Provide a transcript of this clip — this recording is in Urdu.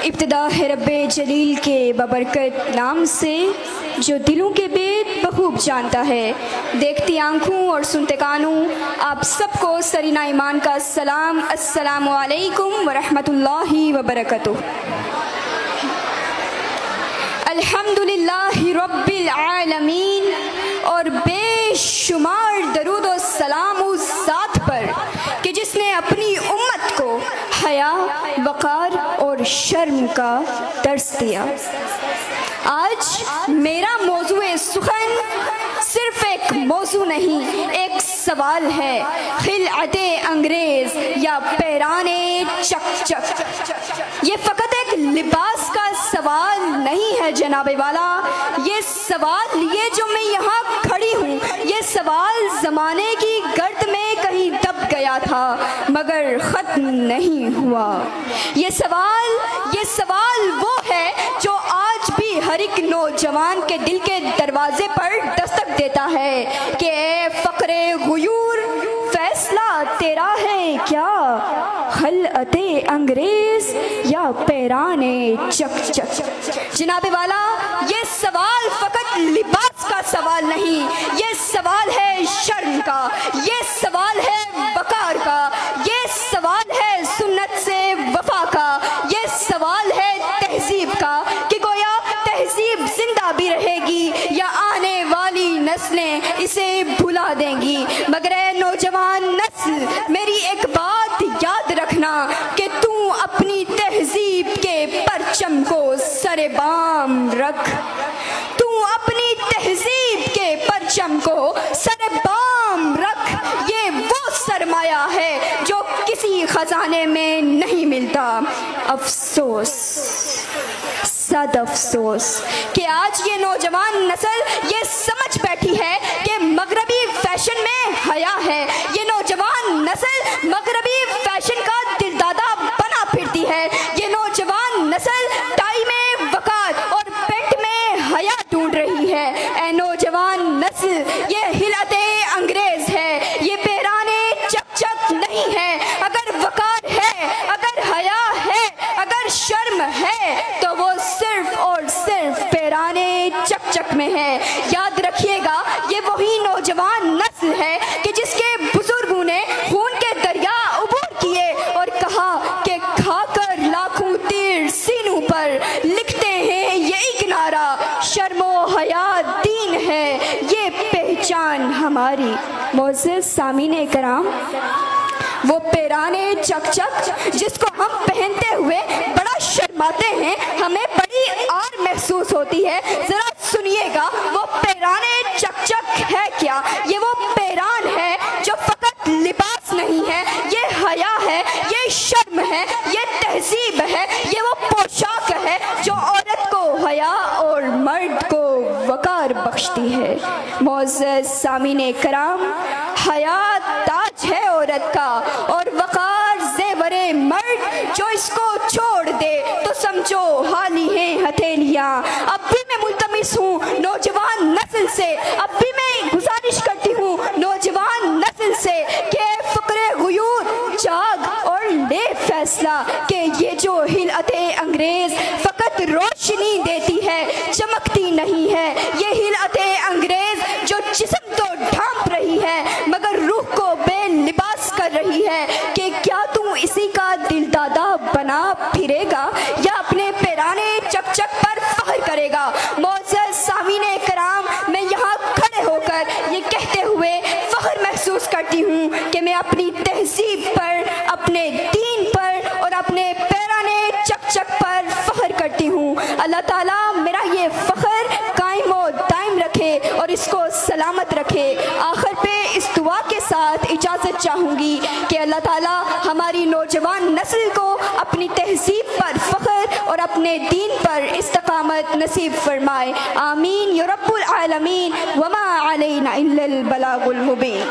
ابتدا ہے رب جلیل کے ببرکت نام سے جو دلوں کے بیت بخوب جانتا ہے. دیکھتی آنکھوں اور سنتے کانوں آپ سب کو سرینہ ایمان کا سلام. السلام علیکم ورحمۃ اللہ وبرکاتہ. الحمدللہ رب العالمین. اور بے شمار درود و سلام اس ذات پر کہ جس نے اپنی امت کو حیا، وقار اور شرم کا درس دیا. آج میرا موضوع سخن صرف ایک موضوع نہیں، ایک سوال ہے. خلعت انگریز یا پیران چک چک. یہ فقط ایک لباس کا سوال نہیں ہے جناب والا. یہ سوال لیے جو میں یہاں کھڑی ہوں، یہ سوال زمانے کی گرد میں کہیں دب گیا تھا مگر ختم نہیں ہوا. یہ سوال وہ ہے جو آج بھی ہر ایک نوجوان کے دل کے دروازے پر دستک دیتا ہے کہ اے فقر غیور، فیصلہ تیرا ہے کیا؟ خلعت انگریز یا پیران چک چک. جناب والا، یہ سوال فقط لباس کا سوال نہیں، یہ سوال ہے شرم کا، یہ سوال ہے وقار کا، یہ سوال ہے سنت سے وفا کا، یہ سوال ہے تہذیب کا کہ گویا تہذیب زندہ بھی رہے گی یا آنے والی نسلیں اسے بھلا دیں گی. مگر اے نوجوان نسل، میری ایک بات یاد رکھنا کہ تو اپنی تہذیب کے پرچم کو سر بام رکھ. تو اپنی تہذیب کے پرچم کو سر بام رکھ. یہ وہ سرمایہ ہے جو کسی خزانے میں نہیں ملتا. افسوس، صد افسوس کہ آج یہ نوجوان نسل یہ سمجھ بیٹھی ہے کہ مغربی فیشن میں حیا ہے. یہ نوجوان نسل مغربی فیشن کا دل دادا بنا پھرتی ہے. یہ نوجوان نسل ٹائی میں وقار اور پینٹ میں حیا ڈھونڈ رہی ہے. اے نوجوان نسل، یہ خلعت انگریز ہے، یہ پیران چک چک نہیں ہے. اگر وقار ہے، اگر حیا ہے، اگر شرم ہے تو وہ صرف اور صرف پیران چک چک میں ہے. یاد رکھیے گا، یہ وہی نوجوان نسل ہے کہ جس کے بزرگوں نے خون کے دریا عبور کیے اور کہا کہ کھا کر لاکھوں تیر سینوں پر لکھتے ہیں یہ ایک نعرہ، شرم و حیا دین ہے یہ پہچان ہماری. معزز سامعین کرام، وہ پیران چک چک جس کو ہم پہنتے ہوئے بڑا شرماتے ہیں، ہمیں بڑی آر محسوس ہوتی ہے، ذرا سنیے گا وہ پیران چک چک ہے کیا. یہ وہ پیران ہے جو فقط لباس نہیں ہے، یہ حیا ہے، یہ شرم ہے، یہ تہذیب ہے، یہ وہ پوشاک ہے جو عورت کو حیا اور مرد کو وقار بخشتی ہے. معزز سامعین کرام، حیا تاج ہے عورت کا اور وقار زیور مرد. جو اس کو چھوڑ دے تو سمجھو حالی ہیں ہتھیلیاں. اب بھی میں ملتمس ہوں نوجوان نسل سے، اب بھی میں گزارش کرتی ہوں نوجوان نسل سے کہ فقر غیور جاگ اور لے فیصلہ کہ یہ جو خلعت انگریز فقط روشنی دیتی ہے، چمکتی نہیں ہے. یہ خلعت انگریز جو جسم تو ڈھانپ رہی ہے مگر روح کو بے لباس کر رہی ہے کہ کیا تم اسی کا دل دادا بنا پھرے گا یا اپنے پیران چک چک پر فخر کرے گا. معزز سامعین کرام، میں یہاں کھڑے ہو کر یہ کہتے ہوئے فخر محسوس کرتی ہوں کہ میں اپنی تہذیب پر، اپنے دین پر اور اپنے پیران چک چک پر فخر کرتی ہوں. اللہ تعالیٰ میرا یہ فخر قائم و دائم رکھے اور اس کو سلامت رکھے. آخر پہ اس دعا کے ساتھ اجازت چاہوں گی کہ اللہ تعالیٰ ہماری نوجوان نسل کو اپنی تہذیب پر فخر اور اپنے دین پر استقامت نصیب فرمائے. آمین یا رب العالمین. وما علینا الا البلاغ المبین.